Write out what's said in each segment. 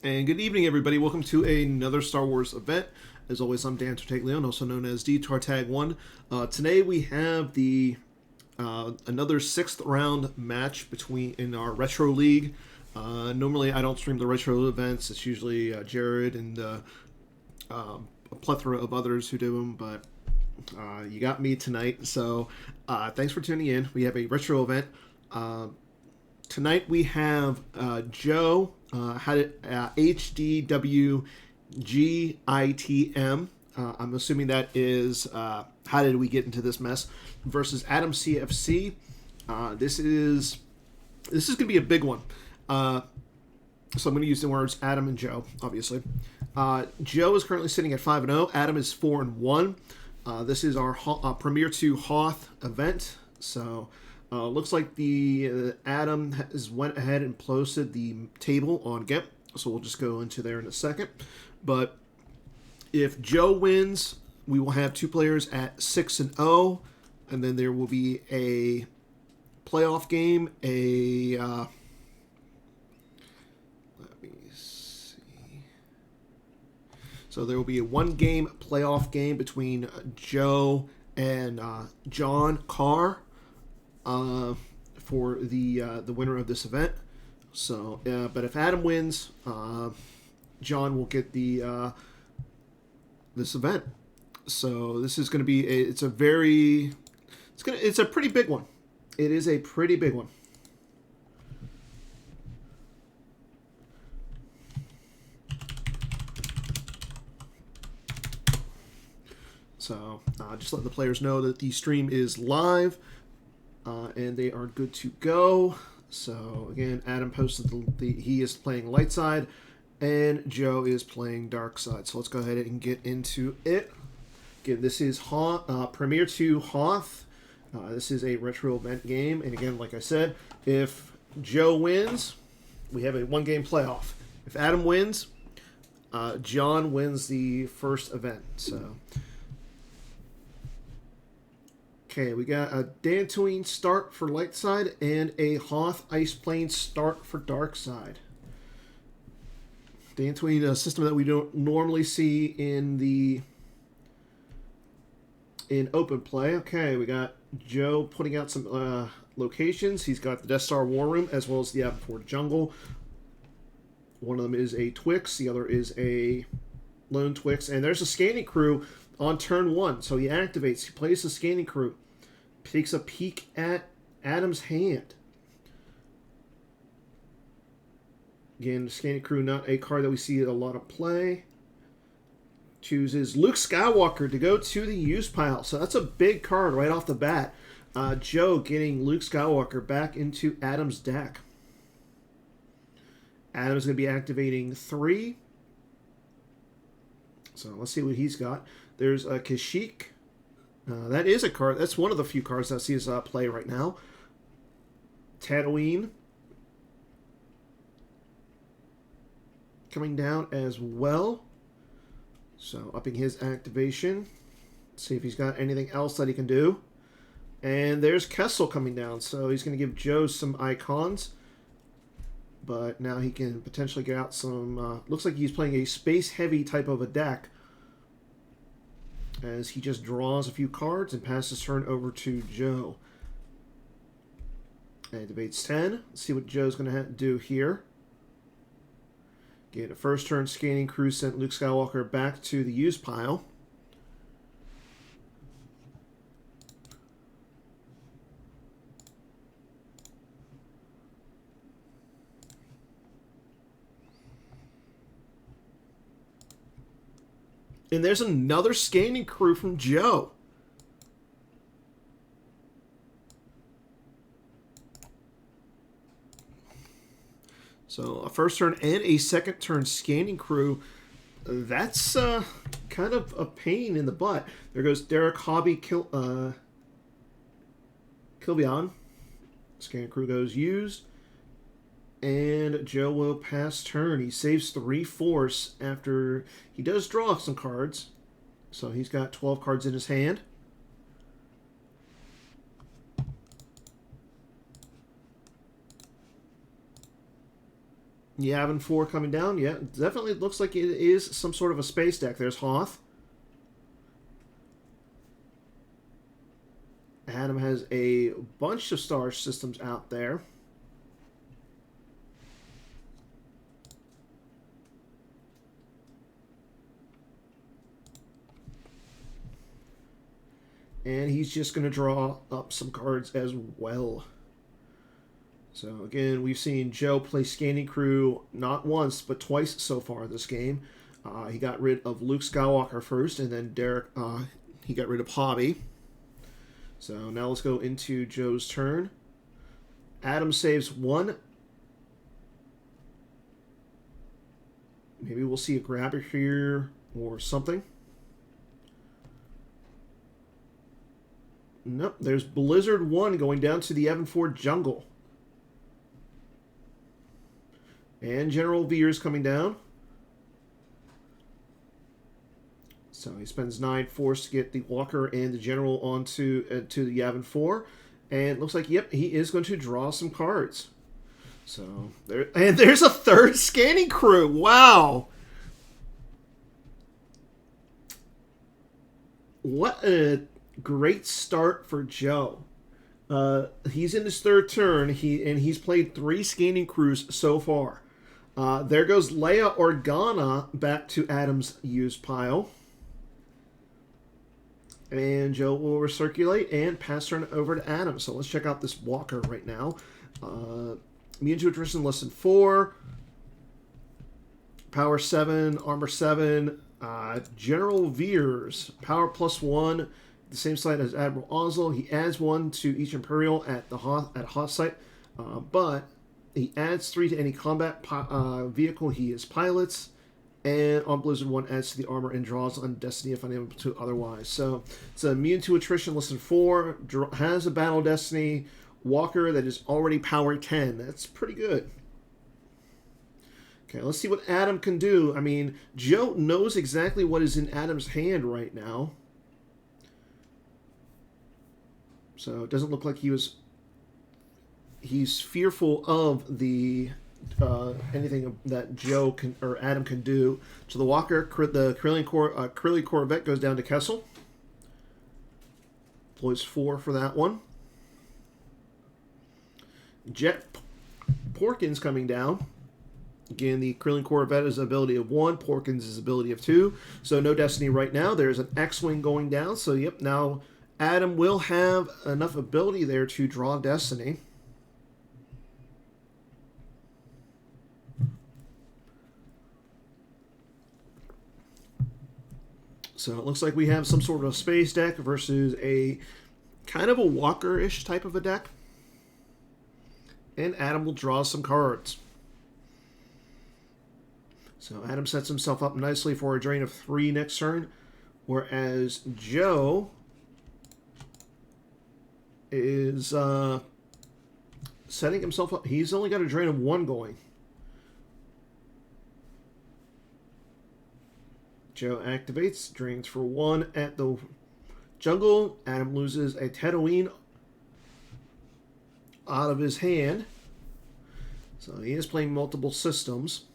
And good evening, everybody. Welcome to another Star Wars event. As always, I'm Dan Tartaglione, also known as DTartag1. Today we have the another sixth round match in our Retro League. Normally, I don't stream the Retro events. It's usually Jared and a plethora of others who do them, but you got me tonight. So thanks for tuning in. We have a Retro event. Tonight we have Joe, hdwgitm. I'm assuming that is how did we get into this mess, versus AdamCFC. This is going to be a big one. So I'm going to use the words Adam and Joe, obviously. Joe is currently sitting at 5-0. Adam is 4-1. This is our Premier 2 Hoth event. So looks like the Adam has went ahead and posted the table on GIMP. So we'll just go into there in a second. But if Joe wins, we will have two players at 6-0, and then there will be a playoff game. Let me see. So there will be a one-game playoff game between Joe and John Carr for the winner of this event. So, but if Adam wins, John will get the this event. So this is going to be it's a pretty big one. It is a pretty big one. So just let the players know that the stream is live and they are good to go. So again, Adam posted he is playing light side, and Joe is playing dark side. So let's go ahead and get into it. Again, this is Premier 2 Hoth. This is a retro event game, and again, like I said, if Joe wins, we have a one-game playoff. If Adam wins, John wins the first event. So. Okay, we got a Dantooine start for light side and a Hoth Ice Plane start for dark side. Dantooine, a system that we don't normally see in open play. Okay, we got Joe putting out some locations. He's got the Death Star War Room as well as the Fort Jungle. One of them is a Twix, the other is a lone Twix, and there's a scanning crew on turn 1. So he activates, he plays the scanning crew, takes a peek at Adam's hand. Again, scanning crew, not a card that we see a lot of play. Chooses Luke Skywalker to go to the use pile. So that's a big card right off the bat. Joe getting Luke Skywalker back into Adam's deck. Adam's going to be activating 3. So let's see what he's got. There's a Kashyyyk. That is a card. That's one of the few cards that sees play right now. Tatooine coming down as well. So upping his activation. See if he's got anything else that he can do. And there's Kessel coming down. So he's going to give Joe some icons. But now he can potentially get out some... looks like he's playing a space-heavy type of a deck, as he just draws a few cards and passes turn over to Joe. Activates 10. Let's see what Joe's going to do here. Get a first turn scanning crew, sent Luke Skywalker back to the use pile. And there's another scanning crew from Joe. So a first turn and a second turn scanning crew. That's kind of a pain in the butt. There goes Derek Hobby Kilvion. Scanning crew goes used. And Joe will pass turn. He saves 3 force after he does draw some cards. So he's got 12 cards in his hand. Yavin 4 coming down. Yeah, definitely looks like it is some sort of a space deck. There's Hoth. Adam has a bunch of star systems out there. And he's just going to draw up some cards as well. So again, we've seen Joe play Scanning Crew not once, but twice so far this game. He got rid of Luke Skywalker first, and then Derek, he got rid of Hobby. So now let's go into Joe's turn. Adam saves 1. Maybe we'll see a grabber here or something. Nope, there's Blizzard 1 going down to the Evan 4 Jungle. And General Veers coming down. So he spends 9 force to get the Walker and the General onto to the Yavin 4. And it looks like, yep, he is going to draw some cards. So, there's a third Scanning Crew. Wow. What a great start for Joe. He's in his third turn, he's played 3 Scanning Crews so far. There goes Leia Organa back to Adam's used pile. And Joe will recirculate and pass turn over to Adam. So let's check out this Walker right now. Immune to attrition less than 4. Power 7, Armor 7. General Veers, Power +1. The same site as Admiral Oslo. He adds 1 to each Imperial at the Hoth site. But he adds 3 to any combat vehicle he is pilots. And on Blizzard 1 adds to the armor and draws on Destiny if unable to otherwise. So it's immune to attrition less than 4. Has a Battle Destiny Walker that is already power 10. That's pretty good. Okay, let's see what Adam can do. I mean, Joe knows exactly what is in Adam's hand right now. So it doesn't look like he's fearful of the anything that Joe can or Adam can do. So the Walker, the Corelli Corvette goes down to Kessel. Deploys 4 for that one. Jet Porkins coming down. Again, the Krillin Corvette is ability of 1. Porkins is ability of 2. So no Destiny right now. There's an X-Wing going down. So yep, now Adam will have enough ability there to draw Destiny. So it looks like we have some sort of space deck versus a kind of a Walker-ish type of a deck. And Adam will draw some cards. So Adam sets himself up nicely for a drain of 3 next turn. Whereas Joe is setting himself up. He's only got a drain of 1 going. Joe activates, drains for 1 at the jungle. Adam loses a Tatooine out of his hand. So he is playing multiple systems.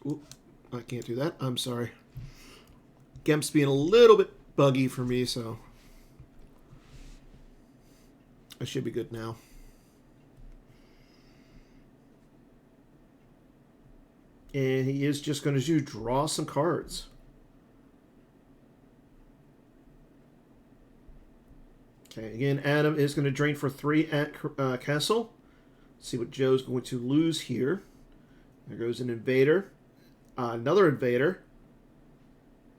Oop, I can't do that. I'm sorry. Gemp's being a little bit buggy for me, so I should be good now. And he is just going to draw some cards. Okay, again, Adam is going to drain for 3 at Castle. Let's see what Joe's going to lose here. There goes an Invader. Another Invader.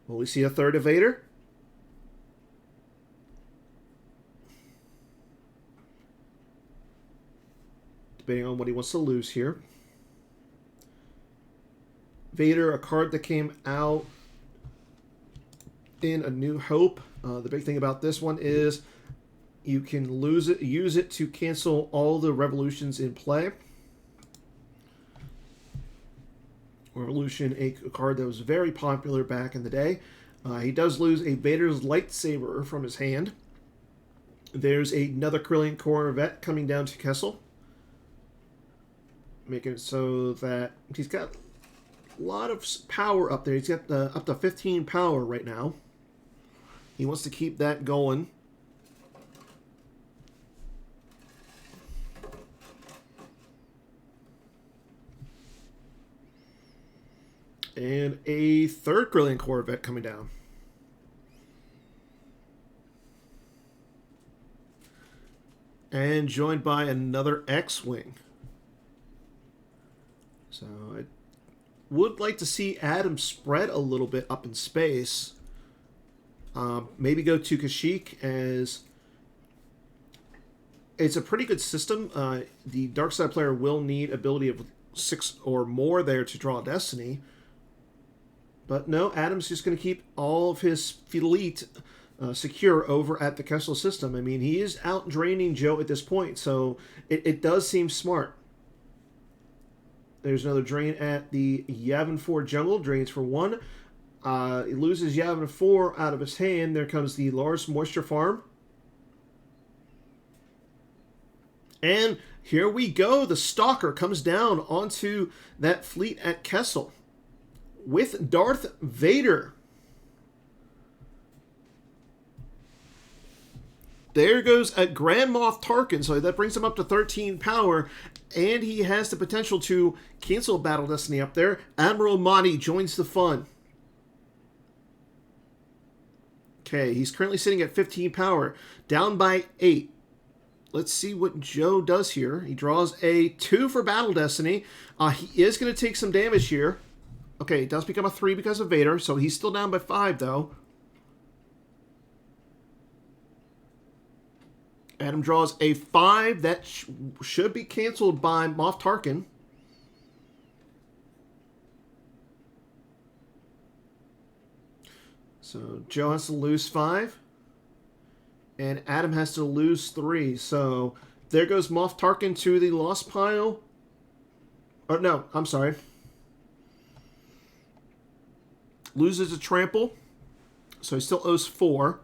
Will we see a third Invader? Depending on what he wants to lose here. Vader, a card that came out in A New Hope. The big thing about this one is you can use it to cancel all the revolutions in play. Revolution, a card that was very popular back in the day. He does lose a Vader's lightsaber from his hand. There's another Corellian Corvette coming down to Kessel, making it so that he's got a lot of power up there. He's got up to 15 power right now. He wants to keep that going. And a third Corellian Corvette coming down. And joined by another X-Wing. So I would like to see Adam spread a little bit up in space. Maybe go to Kashyyyk, as it's a pretty good system. The dark side player will need ability of 6 or more there to draw Destiny. But no, Adam's just going to keep all of his fleet secure over at the Kessel system. I mean, he is out draining Joe at this point, so it does seem smart. There's another drain at the Yavin 4 jungle. Drains for 1. He loses Yavin 4 out of his hand. There comes the Lars Moisture Farm. And here we go. The Stalker comes down onto that fleet at Kessel with Darth Vader. There goes a Grand Moff Tarkin, so that brings him up to 13 power, and he has the potential to cancel Battle Destiny up there. Admiral Mahdi joins the fun. Okay, he's currently sitting at 15 power, down by 8. Let's see what Joe does here. He draws a 2 for Battle Destiny. He is going to take some damage here. Okay, it does become a 3 because of Vader, so he's still down by 5, though. Adam draws a 5. That should be canceled by Moff Tarkin. So Joe has to lose 5. And Adam has to lose 3. So there goes Moff Tarkin to the lost pile. Oh, no, I'm sorry. Loses a trample. So he still owes 4.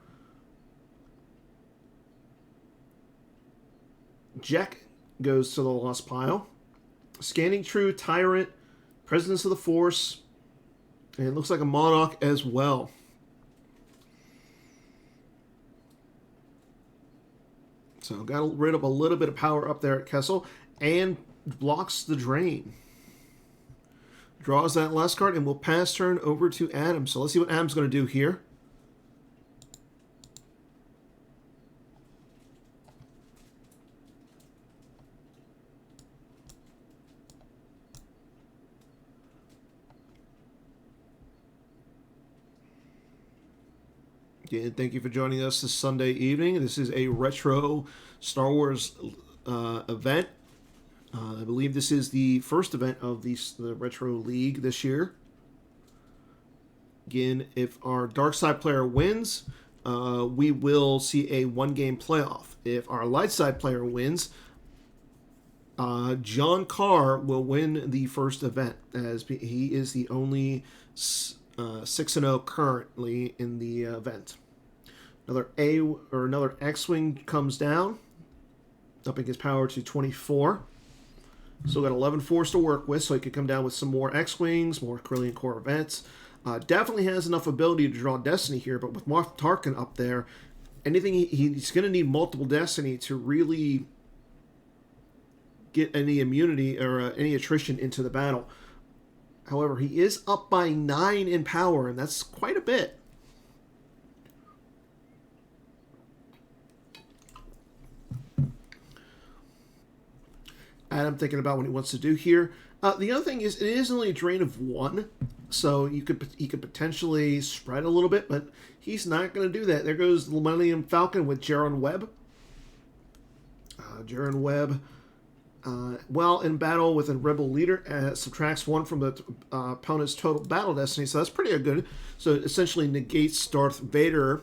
Jack goes to the lost pile. Scanning True, Tyrant, Presence of the Force, and it looks like a Monarch as well. So got rid of a little bit of power up there at Kessel, and blocks the drain. Draws that last card, and will pass turn over to Adam. So let's see what Adam's going to do here. Again, thank you for joining us this Sunday evening. This is a retro Star Wars event. I believe this is the first event of the Retro League this year. Again, if our dark side player wins, we will see a one-game playoff. If our light side player wins, John Carr will win the first event, as he is the only 6-0 currently in the event. Another X-Wing comes down, upping his power to 24. Still got 11 force to work with, so he could come down with some more X-Wings, more Corellian Corvettes. Definitely has enough ability to draw Destiny here, but with Moff Tarkin up there, anything he's going to need multiple Destiny to really get any immunity or any attrition into the battle. However, he is up by 9 in power, and that's quite a bit. Adam thinking about what he wants to do here. The other thing is, it is only a drain of 1, so he could potentially spread a little bit, but he's not going to do that. There goes the Millennium Falcon with Jaron Webb. Jaron Webb, while in battle with a rebel leader, subtracts 1 from the opponent's total battle destiny, so that's pretty good. So it essentially negates Darth Vader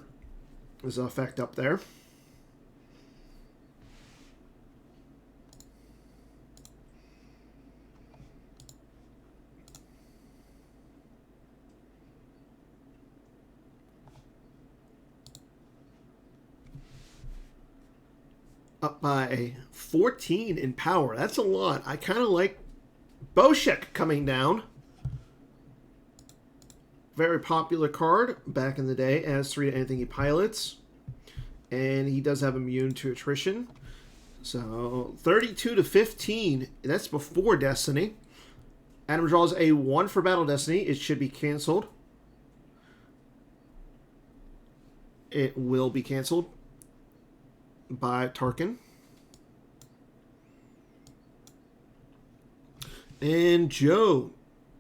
as an effect up there. up by 14 in power. That's a lot. I kind of like Boshek coming down. Very popular card back in the day. Adds 3 to anything he pilots. And he does have immune to attrition. So 32 to 15. That's before Destiny. Adam draws a 1 for Battle Destiny. It should be canceled. It will be canceled by Tarkin. And Joe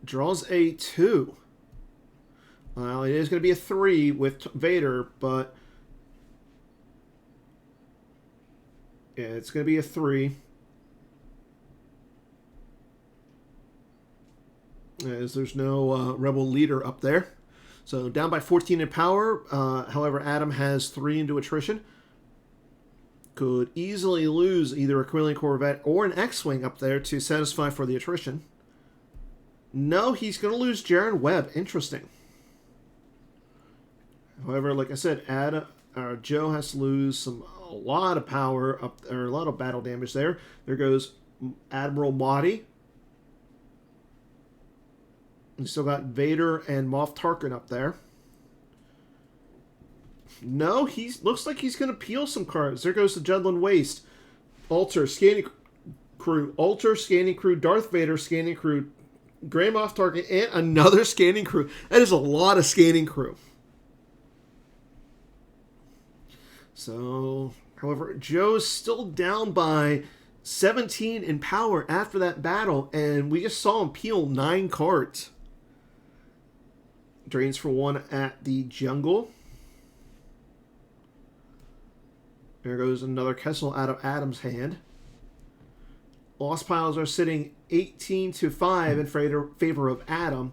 draws a 2. Well, it is going to be a 3 with Vader, but yeah, it's going to be a 3. As there's no Rebel leader up there. So down by 14 in power. However, Adam has 3 into attrition. Could easily lose either a Quillian Corvette or an X-Wing up there to satisfy for the attrition. No, he's going to lose Jaren Webb. Interesting. However, like I said, Joe has to lose a lot of power up, or a lot of battle damage there. There goes Admiral Mahdi. You still got Vader and Moff Tarkin up there. No, looks like he's going to peel some cards. There goes the Judlin Waste. Alter, Scanning Crew. Alter, Scanning Crew. Darth Vader, Scanning Crew. Grand Moff Tarkin, and another Scanning Crew. That is a lot of Scanning Crew. So, however, Joe's still down by 17 in power after that battle, and we just saw him peel 9 cards. Drains for 1 at the jungle. There goes another Kessel out of Adam's hand. Lost piles are sitting 18 to 5 in favor of Adam.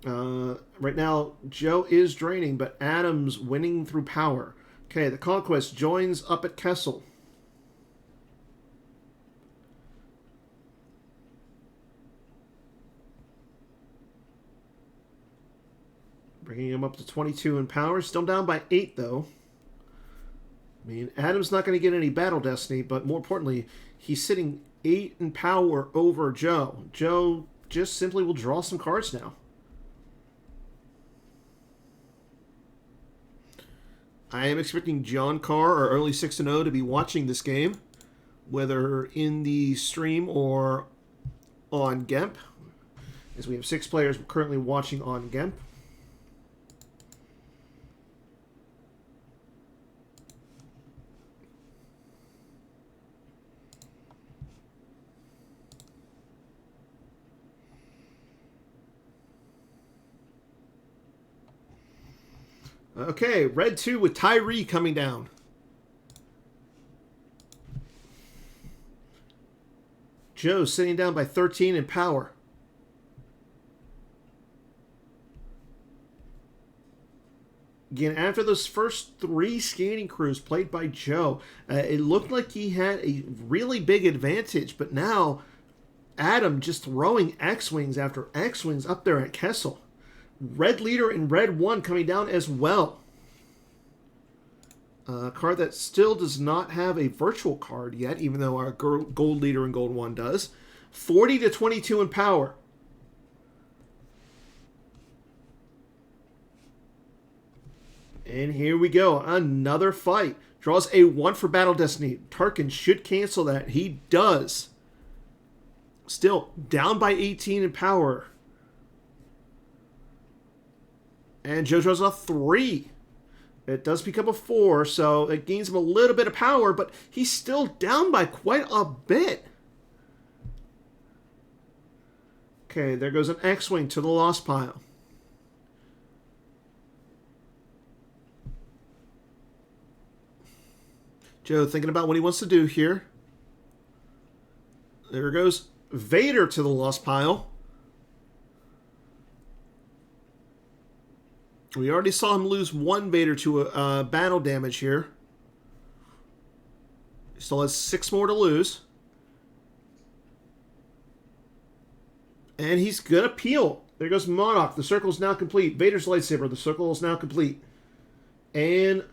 Right now, Joe is draining, but Adam's winning through power. Okay, the Conquest joins up at Kessel. Bringing him up to 22 in power. Still down by 8, though. I mean, Adam's not going to get any Battle Destiny, but more importantly, he's sitting 8 in power over Joe. Joe just simply will draw some cards now. I am expecting John Carr, our early 6-0, to be watching this game, whether in the stream or on GEMP, as we have 6 players currently watching on GEMP. Okay, red 2 with Tyree coming down. Joe sitting down by 13 in power. Again, after those first 3 scanning crews played by Joe, it looked like he had a really big advantage, but now Adam just throwing X-Wings after X-Wings up there at Kessel. Red leader and red 1 coming down as well. A card that still does not have a virtual card yet, even though our gold leader and gold 1 does. 40 to 22 in power. And here we go. Another fight. Draws a 1 for Battle Destiny. Tarkin should cancel that. He does. Still down by 18 in power. And Joe draws a 3. It does become a 4, so it gains him a little bit of power, but he's still down by quite a bit. Okay, there goes an X-Wing to the lost pile. Joe thinking about what he wants to do here. There goes Vader to the lost pile. We already saw him lose 1 Vader to a battle damage here. He still has 6 more to lose. And he's going to peel. There goes Monarch. The circle is now complete. Vader's lightsaber. The circle is now complete. And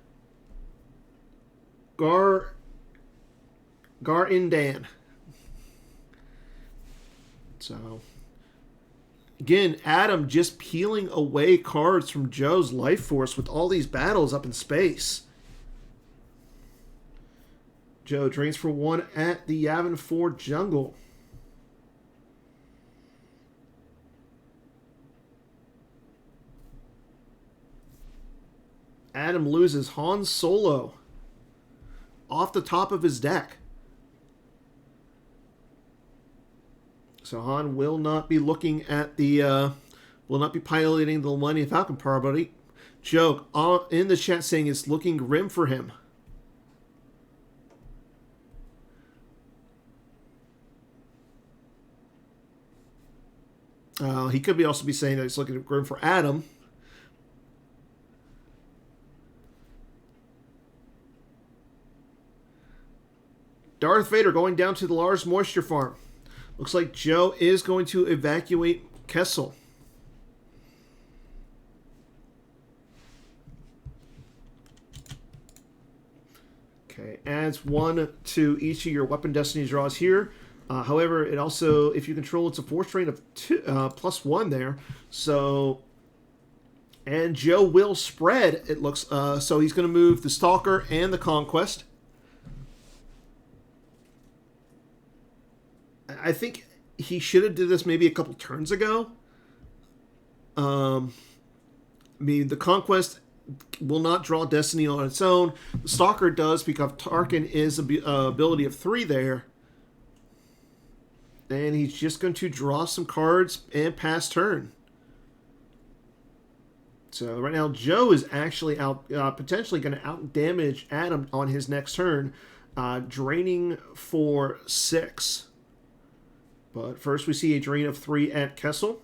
Gar in Dan. So, again, Adam just peeling away cards from Joe's life force with all these battles up in space. Joe drains for 1 at the Yavin 4 jungle. Adam loses Han Solo off the top of his deck. So Han will not be looking at the, will not be piloting the Millennium Falcon power, buddy. Joke in the chat saying it's looking grim for him. He could also be saying that it's looking grim for Adam. Darth Vader going down to the Lars Moisture Farm. Looks like Joe is going to evacuate Kessel. Okay, adds 1 to each of your Weapon Destiny draws here. However, it also, if you control, it's a force drain of 2, +1 there. So, and Joe will spread, it looks. So he's going to move the Stalker and the Conquest. I think he should have did this maybe a couple turns ago. I mean, the Conquest will not draw Destiny on its own. The Stalker does because Tarkin is an ability of 3 there. And he's just going to draw some cards and pass turn. So right now, Joe is actually out, potentially going to out-damage Adam on his next turn, draining for 6. But first we see a drain of 3 at Kessel.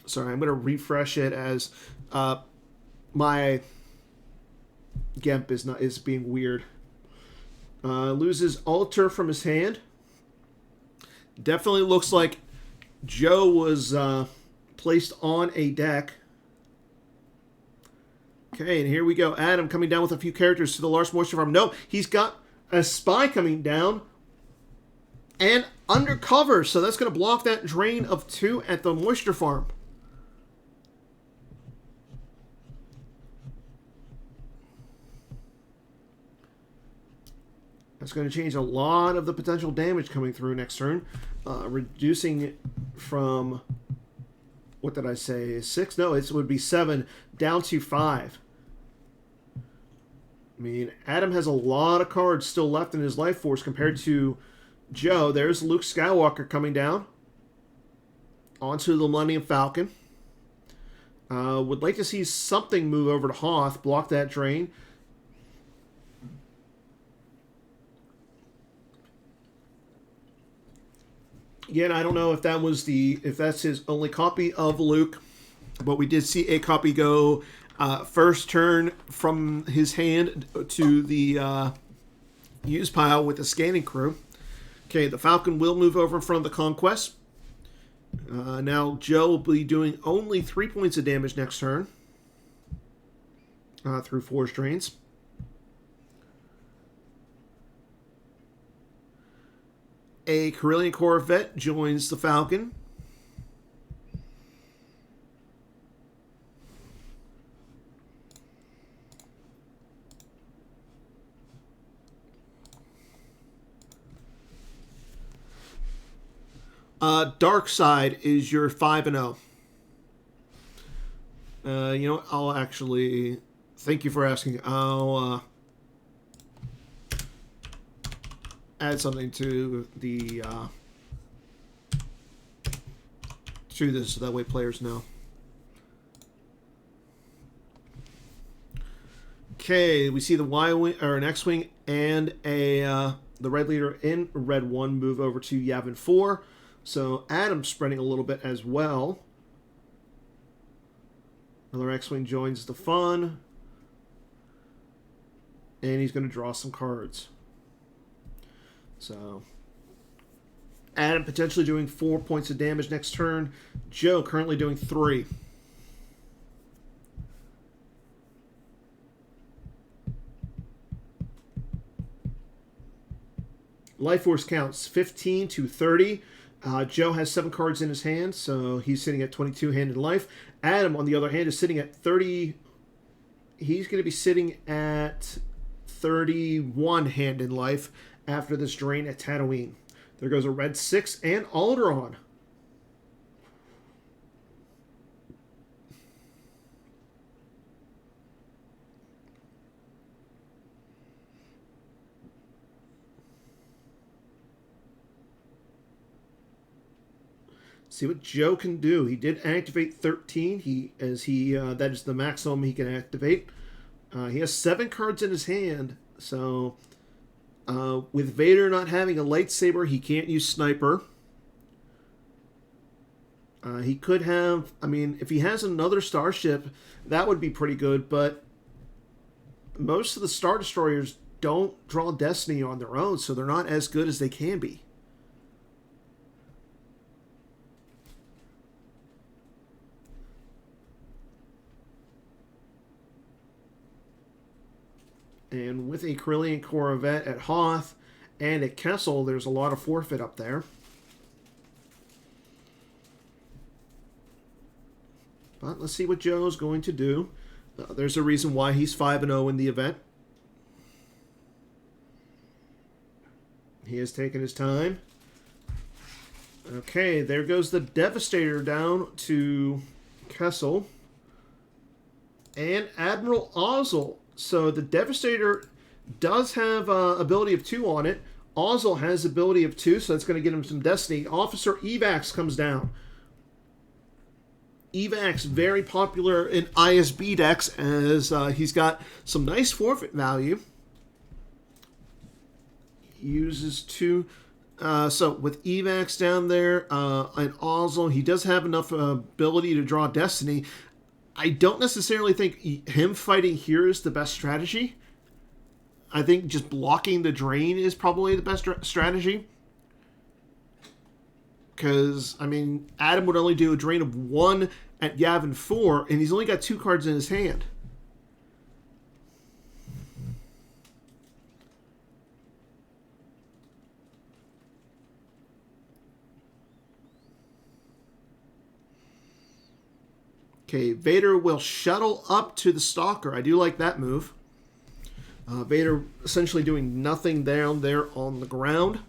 Sorry, I'm going to refresh it as my Gemp is being weird. Loses Altar from his hand. Definitely looks like Joe was placed on a deck. Okay, and here we go. Adam coming down with a few characters to the Lars Moisture Farm. No, he's got a spy coming down and undercover. So that's going to block that drain of 2 at the Moisture Farm. That's going to change a lot of the potential damage coming through next turn. Reducing it from, what did I say, 6? No, it would be 7 down to 5. I mean, Adam has a lot of cards still left in his life force compared to Joe. There's Luke Skywalker coming down onto the Millennium Falcon. Would like to see something move over to Hoth, block that drain. Again, I don't know if that was if that's his only copy of Luke, but we did see a copy go first turn from his hand to the use pile with the scanning crew. Okay, the Falcon will move over in front of the Conquest. Now Joe will be doing only 3 points of damage next turn through force drains. A Corellian Corvette joins the Falcon. Dark Side is your 5-0. You know what? I'll actually... Thank you for asking. I'll add something to the to this so that way players know. Okay, we see the Y-wing or an X-wing and a the red leader in red 1 move over to Yavin 4. So Adam's spreading a little bit as well. Another X-wing joins the fun, and he's going to draw some cards. So Adam potentially doing 4 points of damage next turn. Joe currently doing 3. Life Force counts 15 to 30. Joe has 7 cards in his hand, so he's sitting at 22 hand in life. Adam, on the other hand, is sitting at 30. He's going to be sitting at 31 hand in life after this drain at Tatooine. There goes a red 6 and Alderaan. See what Joe can do. He did activate 13. That is the maximum he can activate. He has 7 cards in his hand, so with Vader not having a lightsaber, he can't use sniper. He could have, I mean, if he has another starship, that would be pretty good, but most of the Star Destroyers don't draw Destiny on their own, so they're not as good as they can be. And with a Corellian Corvette at Hoth and at Kessel, there's a lot of forfeit up there. But let's see what Joe's going to do. There's a reason why he's 5-0 in the event. He has taken his time. Okay, there goes the Devastator down to Kessel. And Admiral Ozzel. So the Devastator does have ability of 2 on it. Ozzel has ability of 2, so that's going to get him some Destiny. Officer Evax comes down. Evax, very popular in ISB decks, as he's got some nice forfeit value. He uses 2. So with Evax down there and Ozzel, he does have enough ability to draw Destiny. I don't necessarily think him fighting here is the best strategy. I think just blocking the drain is probably the best strategy. Because, I mean, Adam would only do a drain of 1 at Yavin 4, and he's only got 2 cards in his hand. Okay, Vader will shuttle up to the Stalker. I do like that move. Vader essentially doing nothing down there on the ground.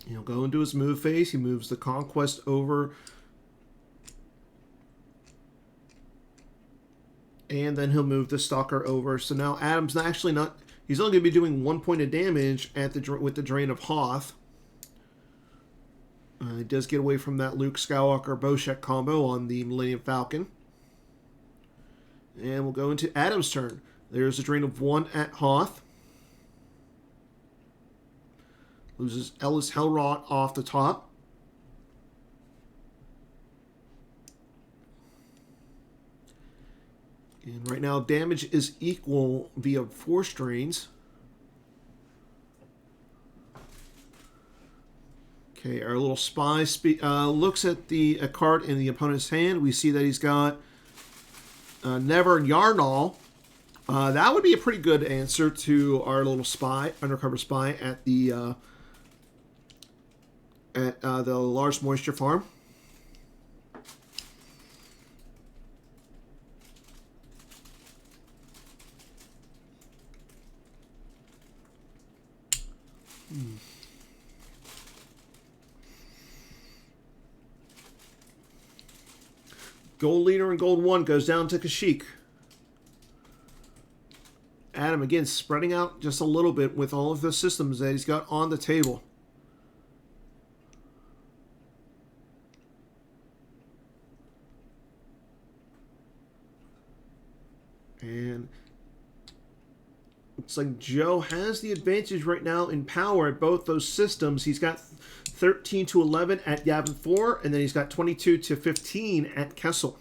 He'll go into his move phase. He moves the Conquest over. And then he'll move the Stalker over. So now Adam's actually not... He's only going to be doing 1 point of damage with the Drain of Hoth. He does get away from that Luke Skywalker-Boshek combo on the Millennium Falcon. And we'll go into Adam's turn. There's a Drain of 1 at Hoth. Loses Ellis Hellrot off the top. And right now, damage is equal via Force Drains. Okay, our little spy looks at a card in the opponent's hand. We see that he's got Never Yarnall. That would be a pretty good answer to our little spy, undercover spy at the Large Moisture Farm. Gold Leader and Gold 1 goes down to Kashyyyk. Adam, again, spreading out just a little bit with all of the systems that he's got on the table. And It's like Joe has the advantage right now in power at both those systems. He's got 13 to 11 at Yavin 4, and then he's got 22 to 15 at Kessel.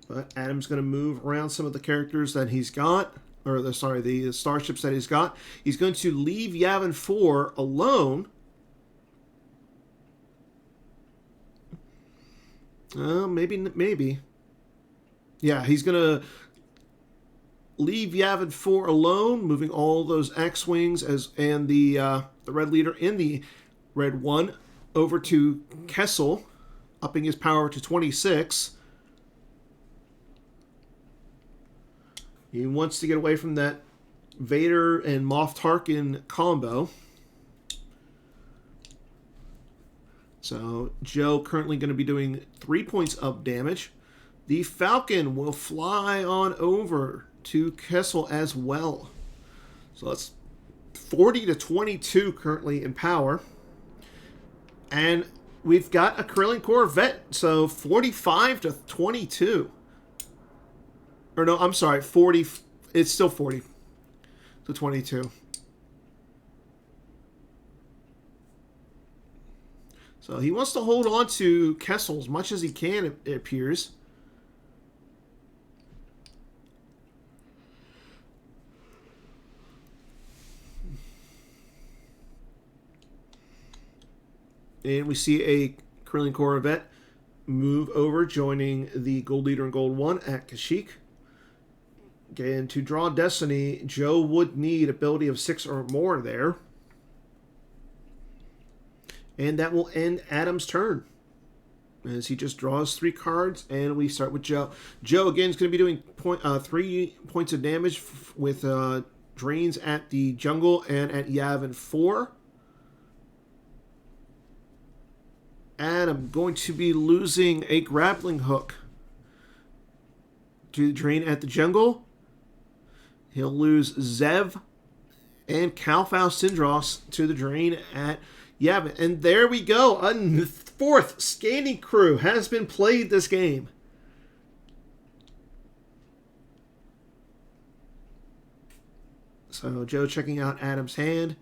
But Adam's going to move around some of the characters that he's got, or the starships that he's got. He's going to leave Yavin 4 alone. Maybe. Yeah, he's going to leave Yavin 4 alone, moving all those X-Wings and the Red Leader in the Red 1 over to Kessel, upping his power to 26. He wants to get away from that Vader and Moff Tarkin combo. So Joe currently going to be doing 3 points of damage. The Falcon will fly on over to Kessel as well. So that's 40 to 22 currently in power. And we've got a Krillin Corvette, so 45 to 22. Or no, I'm sorry, 40. It's still 40 to 22. So he wants to hold on to Kessel as much as he can, it appears. And we see a Krillin Corvette move over, joining the Gold Leader and Gold 1 at Kashyyyk. Again, to draw Destiny, Joe would need ability of 6 or more there. And that will end Adam's turn, as he just draws 3 cards, and we start with Joe. Joe, again, is going to be doing 3 points of damage with drains at the jungle and at Yavin 4. Adam going to be losing a grappling hook to the drain at the jungle. He'll lose Zev and Kalfau Syndros to the drain at Yavin. And there we go. A 4th scanning crew has been played this game. So Joe checking out Adam's hand.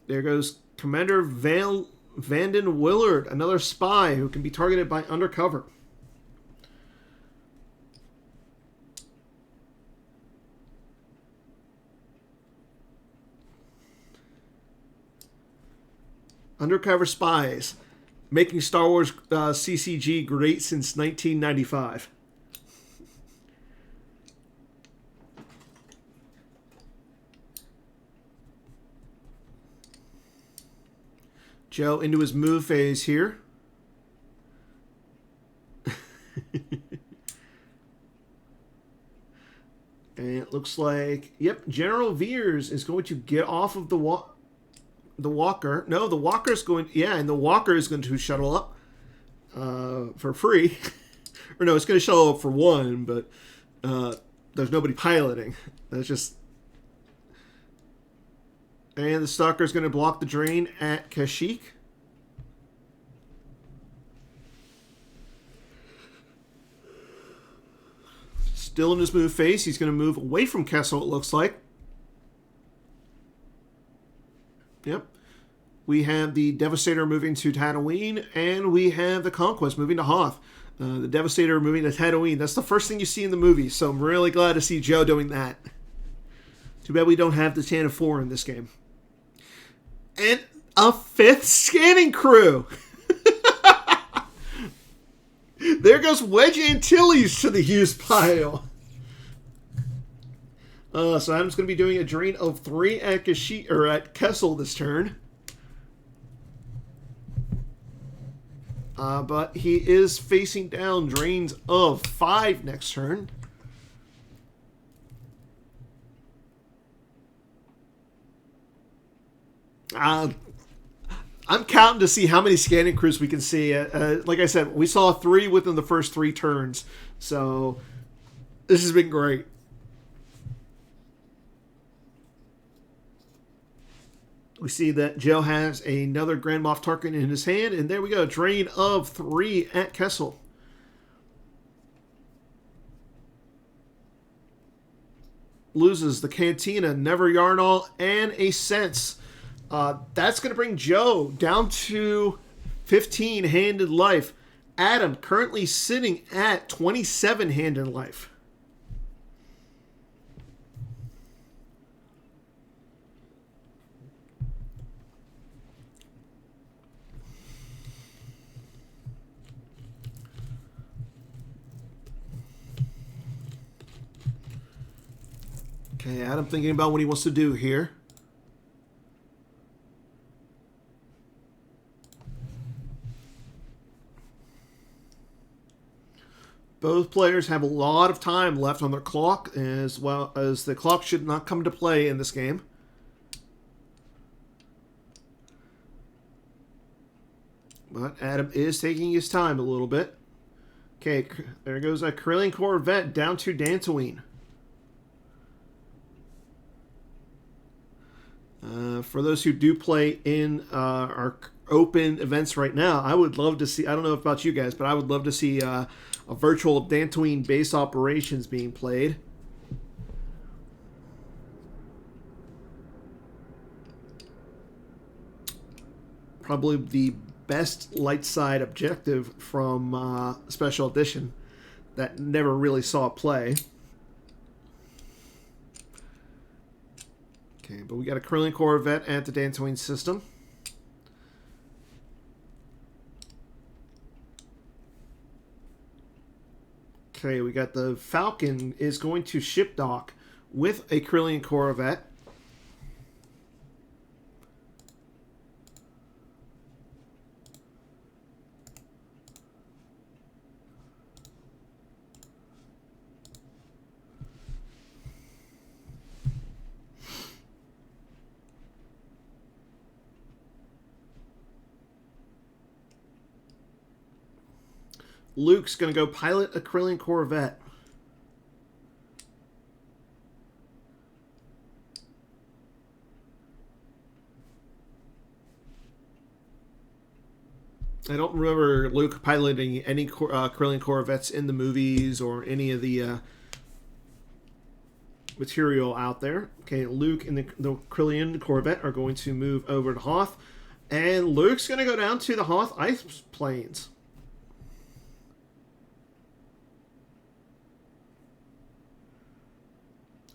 There goes Commander Vanden Willard, another spy who can be targeted by undercover. Undercover spies, making Star Wars CCG great since 1995. Joe into his move phase here. And it looks like, yep, General Veers is going to get off of the Walker. No, the Walker's going, yeah, and the Walker is going to shuttle up for free. Or no, it's going to shuttle up for 1, but there's nobody piloting. That's just... And the Stalker is going to block the drain at Kashyyyk. Still in his move phase. He's going to move away from Kessel, it looks like. Yep. We have the Devastator moving to Tatooine, and we have the Conquest moving to Hoth. The Devastator moving to Tatooine. That's the first thing you see in the movie, so I'm really glad to see Joe doing that. Too bad we don't have the Tan of 4 in this game. And a 5th scanning crew. There goes Wedge Antilles to the use pile. So Adam's going to be doing a drain of 3 at Kashyyyk, or at Kessel this turn. But he is facing down drains of 5 next turn. I'm counting to see how many scanning crews we can see. Like I said, we saw 3 within the first 3 turns. So this has been great. We see that Joe has another Grand Moff Tarkin in his hand. And there we go. Drain of 3 at Kessel. loses the Cantina, Never Yarnall, and a Sense. That's going to bring Joe down to 15 hand in life. Adam currently sitting at 27 hand in life. Okay, Adam thinking about what he wants to do here. Both players have a lot of time left on their clock, as well as the clock should not come to play in this game. But Adam is taking his time a little bit. Okay, there goes a Carillion Corvette down to Dantooine. For those who do play in our open events right now, I would love to see, I don't know about you guys, but I would love to see a virtual Dantooine base operations being played. Probably the best light side objective from Special Edition that never really saw play. Okay, but we got a Carillion Corvette at the Dantooine system. Okay, we got the Falcon is going to ship dock with a Carillion Corvette. Luke's going to go pilot a Carillion Corvette. I don't remember Luke piloting any Carillion Corvettes in the movies or any of the material out there. Okay, Luke and the Carillion Corvette are going to move over to Hoth. And Luke's going to go down to the Hoth Ice Plains.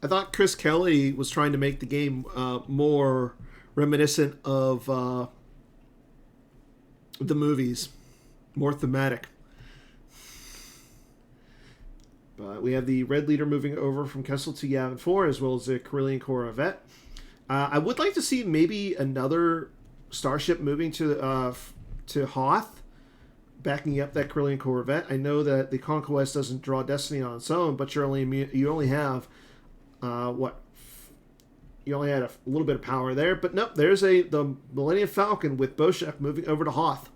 I thought Chris Kelly was trying to make the game more reminiscent of the movies, more thematic. But we have the Red Leader moving over from Kessel to Yavin 4, as well as the Carillion Corvette. I would like to see maybe another starship moving to Hoth, backing up that Carillion Corvette. I know that the Conquest doesn't draw Destiny on its own, but you only have you only had a little bit of power there, but nope, there's the Millennium Falcon with Boshek moving over to Hoth.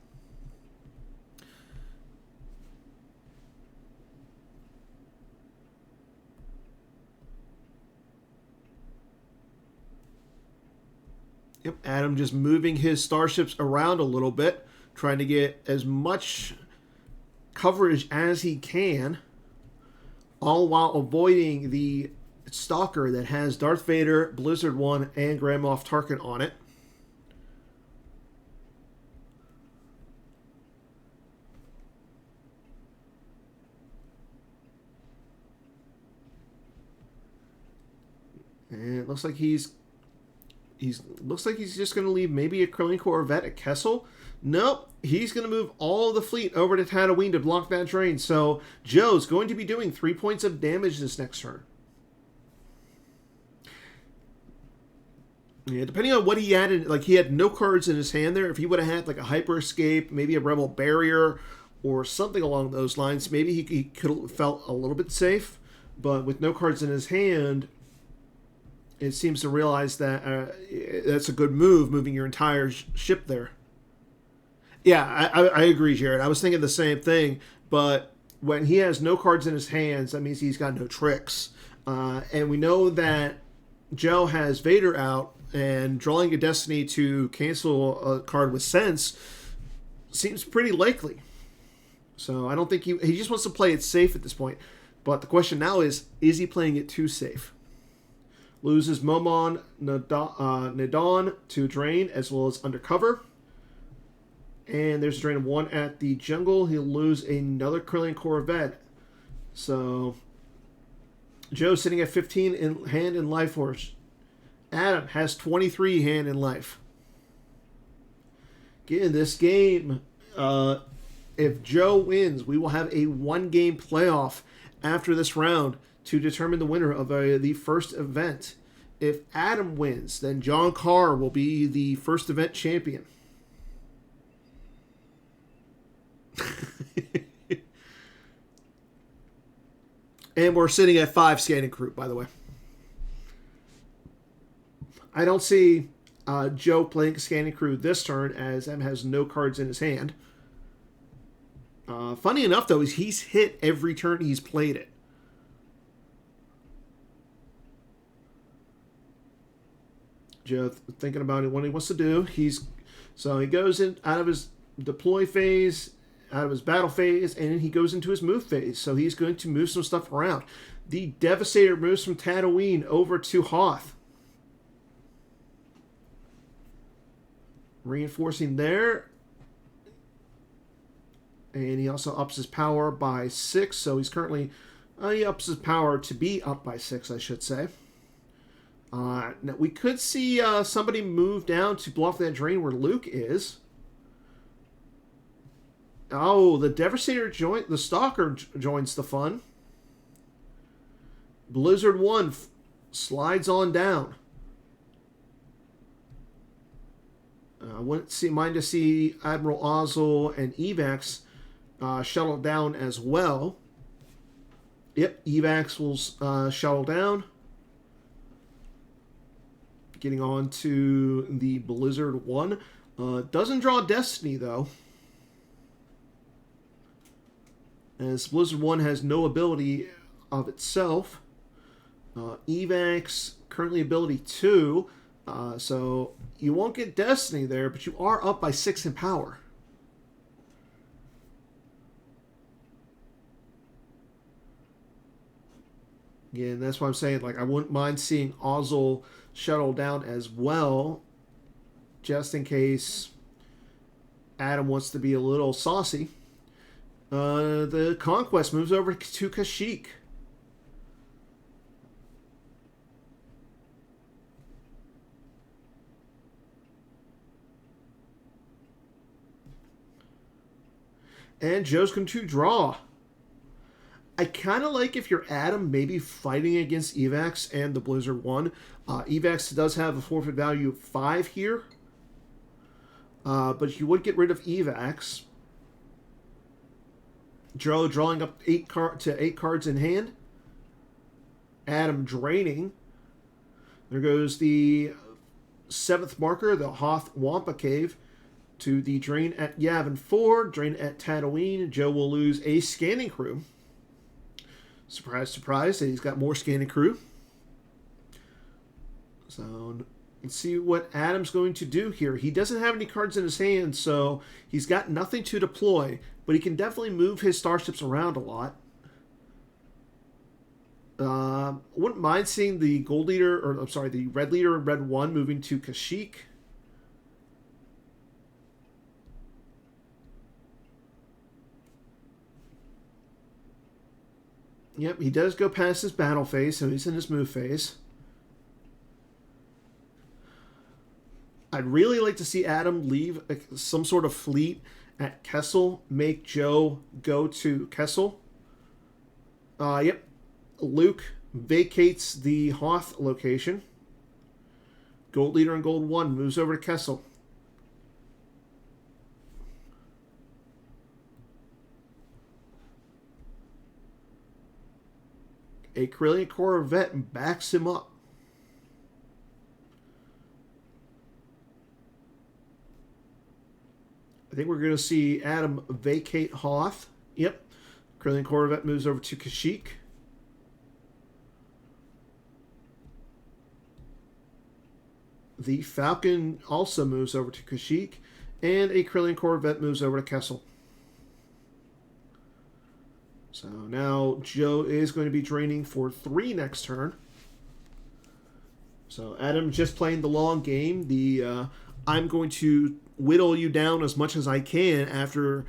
Yep, Adam just moving his starships around a little bit, trying to get as much coverage as he can, all while avoiding the Stalker that has Darth Vader, Blizzard 1, and Grand Moff Tarkin on it. And it looks like he's just going to leave maybe a Carillion Corvette at Kessel. Nope, he's going to move all of the fleet over to Tatooine to block that train. So Joe's going to be doing 3 points of damage this next turn. Yeah, depending on what he had, like he had no cards in his hand there. If he would have had like a Hyper Escape, maybe a Rebel Barrier, or something along those lines, maybe he could have felt a little bit safe. But with no cards in his hand, it seems to realize that that's a good move, moving your entire ship there. Yeah, I agree, Jared. I was thinking the same thing, but when he has no cards in his hands, that means he's got no tricks. And we know that Joe has Vader out, and drawing a Destiny to cancel a card with Sense seems pretty likely. So I don't think he just wants to play it safe at this point. But the question now is he playing it too safe? Loses Momon Nadon to drain as well as undercover. And there's a drain of 1 at the jungle. He'll lose another Kryllian Corvette. So Joe sitting at 15 in hand and life force. Adam has 23 hand and life. Again, this game, if Joe wins, we will have a 1-game playoff after this round to determine the winner of the first event. If Adam wins, then John Carr will be the first event champion. And we're sitting at 5 scanning crew, by the way. I don't see Joe playing scanning crew this turn, as M has no cards in his hand. Funny enough, though, is he's hit every turn he's played it. Joe thinking about what he wants to do. So he goes in out of his deploy phase, out of his battle phase, and then he goes into his move phase. So he's going to move some stuff around. The Devastator moves from Tatooine over to Hoth. Reinforcing there. And he also ups his power by 6. So he's currently... he ups his power to be up by 6, I should say. Now we could see somebody move down to bluff that drain where Luke is. Oh, the Devastator the Stalker joins the fun. Blizzard 1 slides on down. I wouldn't mind to see Admiral Ozzel and Evax shuttle down as well. Yep, Evax will shuttle down. Getting on to the Blizzard 1. Doesn't draw Destiny, though. As Blizzard 1 has no ability of itself. Evax, currently ability 2. So you won't get Destiny there, but you are up by 6 in power. Again, that's why I'm saying, like, I wouldn't mind seeing Ozzel shuttle down as well, just in case Adam wants to be a little saucy. The Conquest moves over to Kashyyyk. And Joe's going to draw. I kind of like if you're Adam, maybe fighting against Evax and the Blizzard 1. Evax does have a forfeit value of 5 here. But you would get rid of Evax. Joe drawing up 8 cards in hand. Adam draining. There goes the 7th marker, the Hoth Wampa Cave, to the drain at Yavin 4, drain at Tatooine. Joe will lose a scanning crew. Surprise, surprise, he's got more scanning crew. So let's see what Adam's going to do here. He doesn't have any cards in his hand, so he's got nothing to deploy, but he can definitely move his starships around a lot. Wouldn't mind seeing the gold leader, or I'm sorry, the red leader, red 1, moving to Kashyyyk. Yep, he does go past his battle phase, so he's in his move phase. I'd really like to see Adam leave some sort of fleet at Kessel, make Joe go to Kessel. Yep, Luke vacates the Hoth location. Gold Leader and Gold 1 moves over to Kessel. A Kryllian Corvette backs him up. I think we're going to see Adam vacate Hoth. Yep. Kryllian Corvette moves over to Kashyyyk. The Falcon also moves over to Kashyyyk. And a Kryllian Corvette moves over to Kessel. So now Joe is going to be draining for 3 next turn. So Adam just playing the long game. I'm going to whittle you down as much as I can after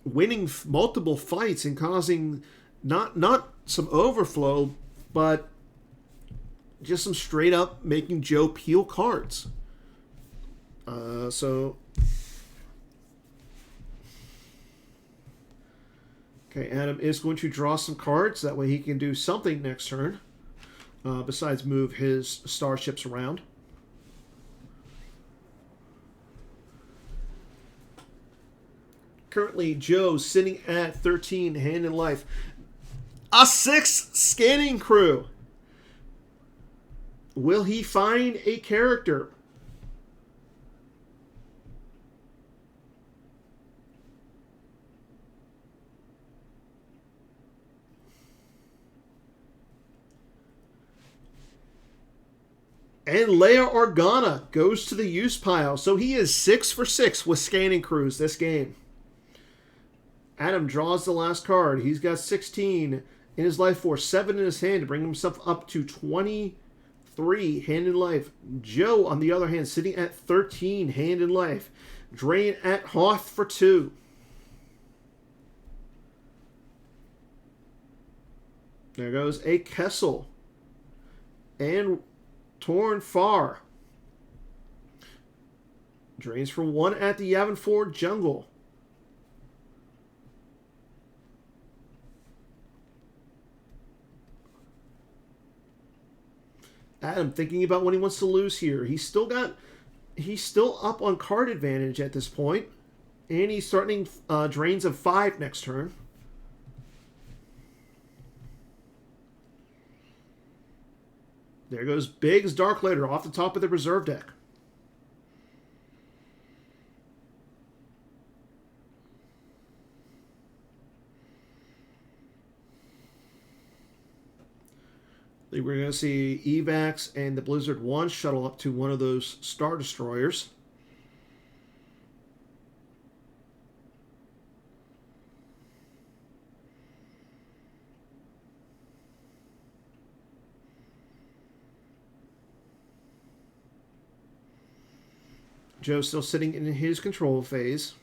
winning multiple fights and causing not some overflow, but just some straight up making Joe peel cards. Okay, Adam is going to draw some cards. That way he can do something next turn, besides move his starships around. Currently, Joe sitting at 13 hand in life. A 6 scanning crew. Will he find a character? And Leia Organa goes to the use pile. So he is 6 for 6 with scanning crews this game. Adam draws the last card. He's got 16 in his life force, 7 in his hand to bring himself up to 23 hand in life. Joe, on the other hand, sitting at 13 hand in life. Drain at Hoth for 2. There goes a Kessel. And Torn Far. Drains for 1 at the Yavin 4 Jungle. Adam thinking about what he wants to lose here. He's still up on card advantage at this point, and he's starting drains of 5 next turn. There goes Biggs Darklighter off the top of the reserve deck. We're going to see Evax and the Blizzard 1 shuttle up to one of those Star Destroyers. Joe's still sitting in his control phase.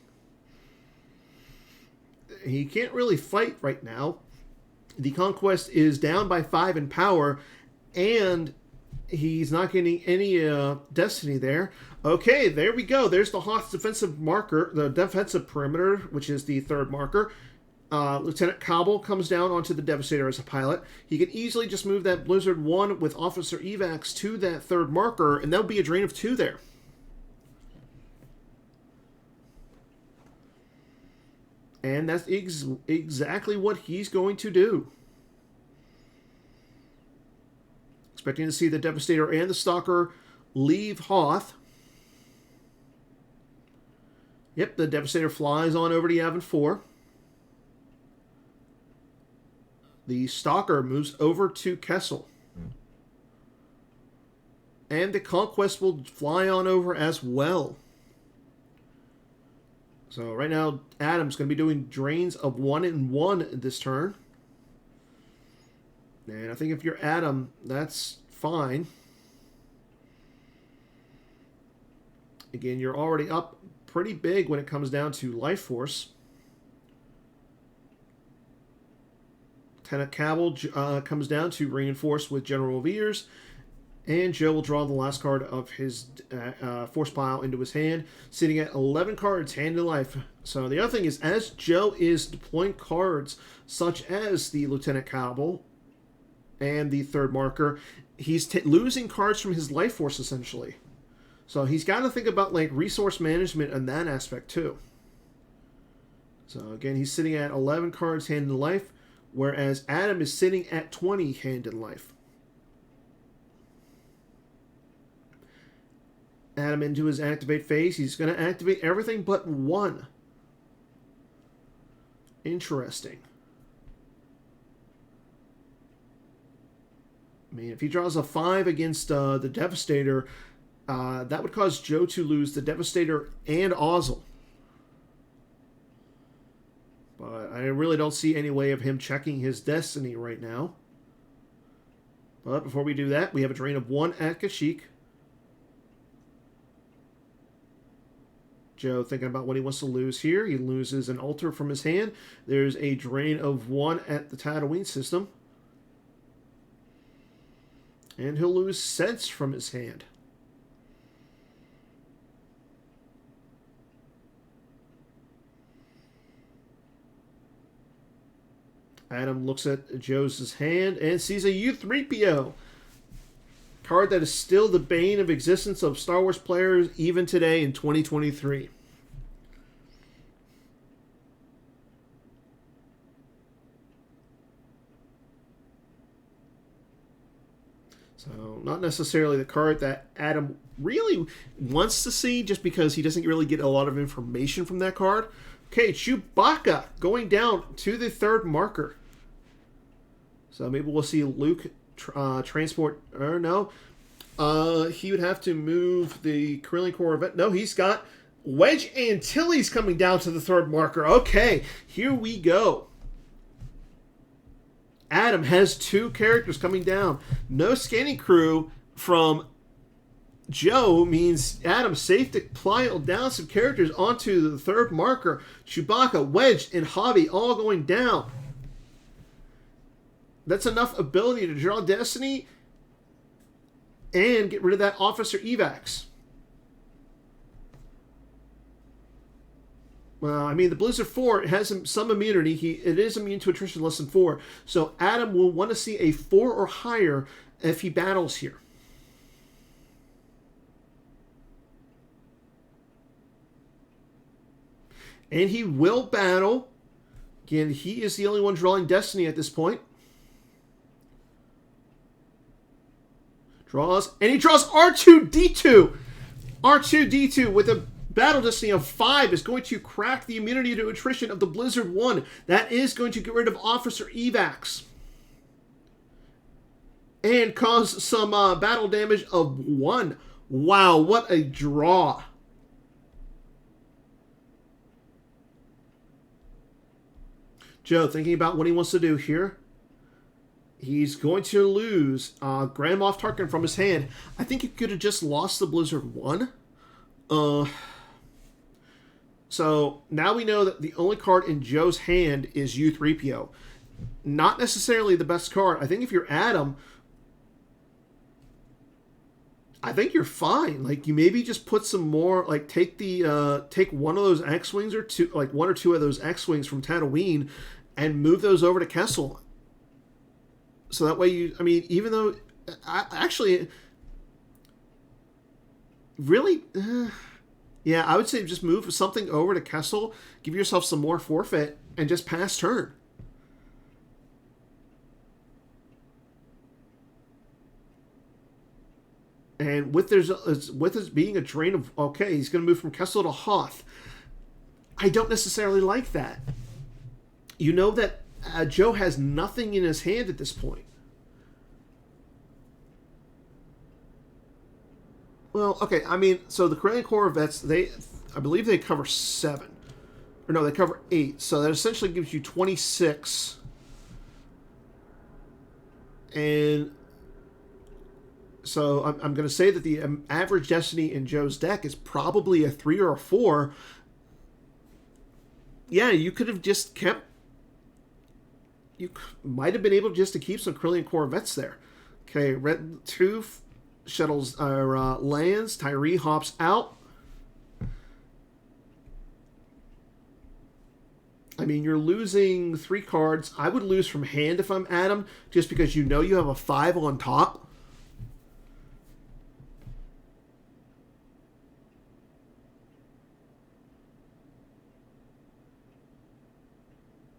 He can't really fight right now. The Conquest is down by 5 in power, and he's not getting any Destiny there. Okay, there we go. There's the Hoth's defensive marker, the defensive perimeter, which is the 3rd marker. Lieutenant Cobble comes down onto the Devastator as a pilot. He can easily just move that Blizzard 1 with Officer Evax to that 3rd marker, and that'll be a drain of 2 there. And that's exactly what he's going to do. Expecting to see the Devastator and the Stalker leave Hoth. Yep, the Devastator flies on over to Yavin 4. The Stalker moves over to Kessel. And the Conquest will fly on over as well. So right now, Adam's going to be doing drains of 1 and 1 this turn. And I think if you're Adam, that's fine. Again, you're already up pretty big when it comes down to life force. Lieutenant Cabell comes down to reinforce with General Veers. And Joe will draw the last card of his force pile into his hand, sitting at 11 cards, hand in life. So the other thing is, as Joe is deploying cards, such as the Lieutenant Cabell and the 3rd marker, he's losing cards from his life force, essentially. So he's got to think about like resource management and that aspect, too. So again, he's sitting at 11 cards, hand in life, whereas Adam is sitting at 20 hand in life. Adam into his activate phase. He's going to activate everything but 1. Interesting. I mean, if he draws a 5 against the Devastator, that would cause Joe to lose the Devastator and Ozzel. But I really don't see any way of him checking his Destiny right now. But before we do that, we have a drain of 1 at Kashyyyk. Joe thinking about what he wants to lose here. He loses an altar from his hand. There's a drain of 1 at the Tatooine system. And he'll lose Sense from his hand. Adam looks at Joe's hand and sees a U-3PO. Card that is still the bane of existence of Star Wars players even today in 2023. So, not necessarily the card that Adam really wants to see, just because he doesn't really get a lot of information from that card. Okay, Chewbacca going down to the 3rd marker. So maybe we'll see Luke transport, or no. He would have to move the Corellian Corvette. No, he's got Wedge Antilles coming down to the 3rd marker. Okay, here we go. Adam has 2 characters coming down. No scanning crew from Joe means Adam's safe to pile down some characters onto the 3rd marker. Chewbacca, Wedge, and Hobby all going down. That's enough ability to draw Destiny and get rid of that Officer Evax. Well, I mean, the Blizzard 4 has some immunity. It is immune to attrition less than 4. So Adam will want to see a 4 or higher if he battles here. And he will battle. Again, he is the only one drawing Destiny at this point. Draws, and he draws R2-D2. R2-D2 with a battle destiny of 5 is going to crack the immunity to attrition of the Blizzard 1. That is going to get rid of Officer Evax. And cause some battle damage of 1. Wow, what a draw. Joe thinking about what he wants to do here. He's going to lose Grand Moff Tarkin from his hand. I think he could have just lost the Blizzard 1. So now we know that the only card in Joe's hand is U-3PO. Not necessarily the best card. I think if you're Adam, I think you're fine. Like, you maybe just put some more, like, take one of those X-Wings or two, like 1 or 2 of those X-Wings from Tatooine and move those over to Kessel. So that way even though, actually, really, yeah, I would say just move something over to Kessel, give yourself some more forfeit, and just pass turn. And with this being a drain of, okay, he's going to move from Kessel to Hoth. I don't necessarily like that. You know that Joe has nothing in his hand at this point. Well, okay, I mean, so the Corellian Corvettes, I believe they cover 7. Or no, they cover 8. So that essentially gives you 26. And so I'm going to say that the average Destiny in Joe's deck is probably a 3 or a 4. Yeah, you could have just kept... You might have been able just to keep some Corellian Corvettes there. Okay, Red 2 shuttles lands. Tyree hops out. I mean, you're losing 3 cards. I would lose from hand if I'm Adam, just because you know you have a 5 on top.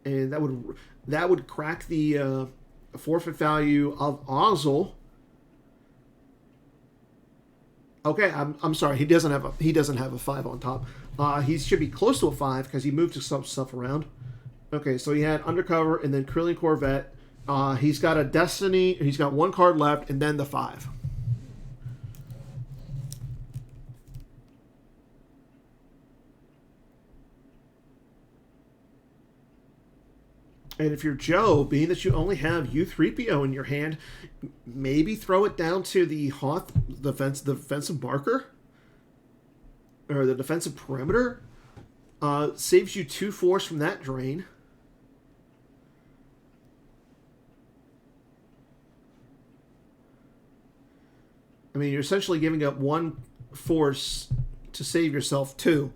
And that would crack the forfeit value of Ozzel. Okay, I'm sorry. He doesn't have a 5 on top. He should be close to a 5 because he moved some stuff around. Okay, so he had Undercover and then Corellian Corvette. He's got a Destiny. He's got 1 card left and then the 5. And if you're Joe, being that you only have U3PO in your hand, maybe throw it down to the Hoth defensive marker or the defensive perimeter. Saves you 2 force from that drain. I mean, you're essentially giving up 1 force to save yourself 2.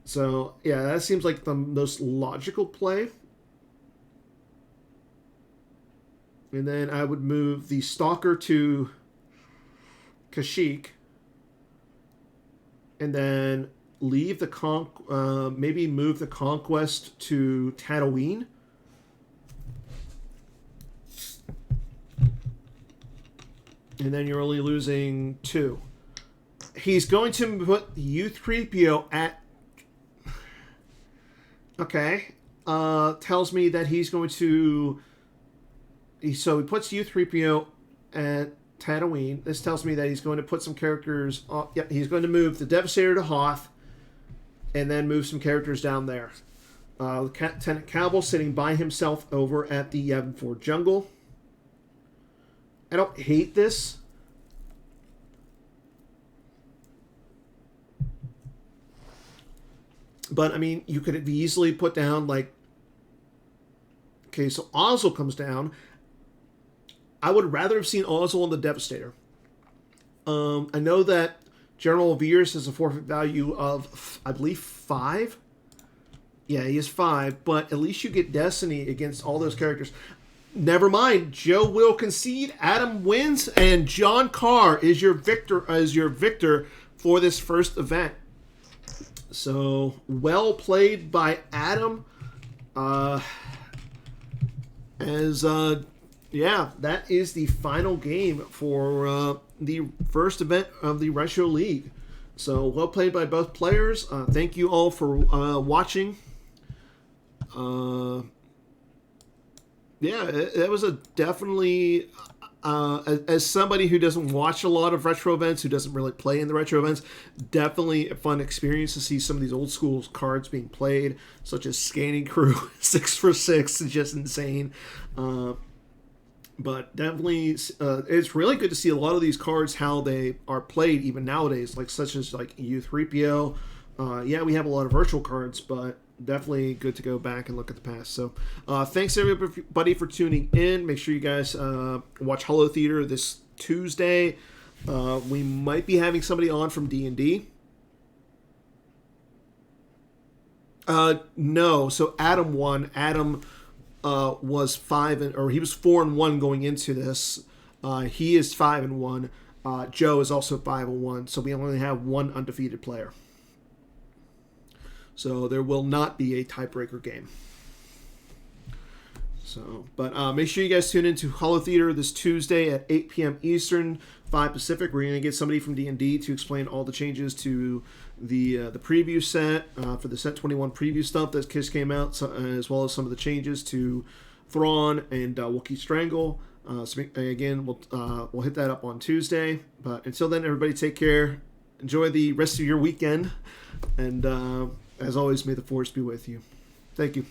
So, yeah, that seems like the most logical play. And then I would move the Stalker to Kashyyyk. And then leave the maybe move the Conquest to Tatooine. And then you're only losing 2. He's going to put U3PO at... Okay. Tells me that he's going to... So he puts U3PO at Tatooine. This tells me that he's going to put some characters... yeah, he's going to move the Devastator to Hoth and then move some characters down there. Lieutenant Campbell sitting by himself over at the Yavin 4 jungle. I don't hate this. But, I mean, you could easily put down, like... Okay, so Ozzel comes down. I would rather have seen Ozzel on the Devastator. I know that General Veers has a forfeit value of, I believe, 5. Yeah, he is 5, but at least you get Destiny against all those characters. Never mind, Joe will concede. Adam wins, and John Carr is your victor for this first event. So well played by Adam. Yeah, that is the final game for the first event of the Retro League. So well played by both players. Thank you all for watching. Yeah, it was a definitely, as somebody who doesn't watch a lot of retro events, who doesn't really play in the retro events, definitely a fun experience to see some of these old school cards being played, such as Scanning Crew, 6for6, just insane. But definitely, it's really good to see a lot of these cards, how they are played even nowadays, like such as like U3PO. Yeah, we have a lot of virtual cards, but definitely good to go back and look at the past. So thanks everybody for tuning in. Make sure you guys watch Holo Theater this Tuesday. We might be having somebody on from D&D. No, so Adam won. Adam was 5 or he was 4-1 going into this. He is 5-1. Joe is also 5-1. So we only have one undefeated player. So there will not be a tiebreaker game. So, but make sure you guys tune into Holo Theater this Tuesday at 8 p.m. Eastern, 5 Pacific. We're going to get somebody from D&D to explain all the changes to the preview set for the Set 21 preview stuff that just came out, as well as some of the changes to Thrawn and Wookiee Strangle. So again, we'll hit that up on Tuesday. But until then, everybody take care. Enjoy the rest of your weekend. And as always, may the Force be with you. Thank you.